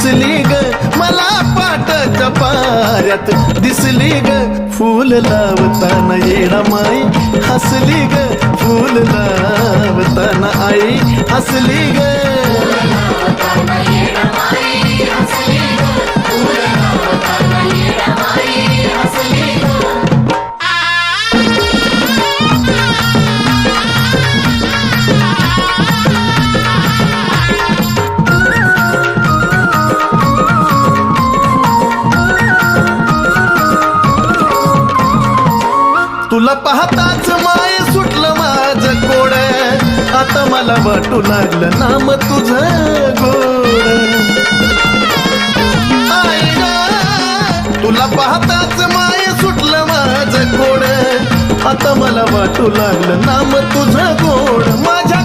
हसली ग मला पाटाच्या पाऱ्यात दिसली ग फूल लावताना येडा माई हसली ग फूल लावताना आई हसली ग तुला पाहताच माय सुटलं माझं कोड आता मला वाटू लागलं नाम तुझं गोड आई ग तुला पाहताच माय सुटलं माझं कोड आता मला वाटू लागलं नाम तुझं गोड माझ्या